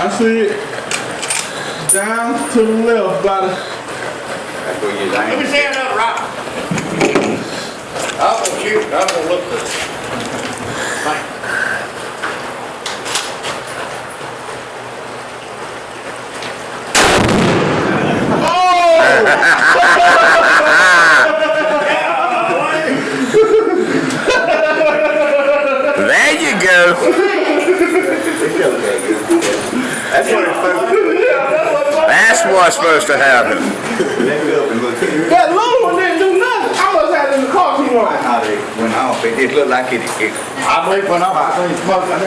I see it. Down to the left by the... That's where you Let me see another rock. I'm gonna shoot. I'm gonna look for it. There you go. That's what it's supposed to do. That's what's supposed to happen. Let me up and look at it. That little one didn't do nothing. I must have it in the car too long. How they went off, it just looked like it I went off. I seen smoke.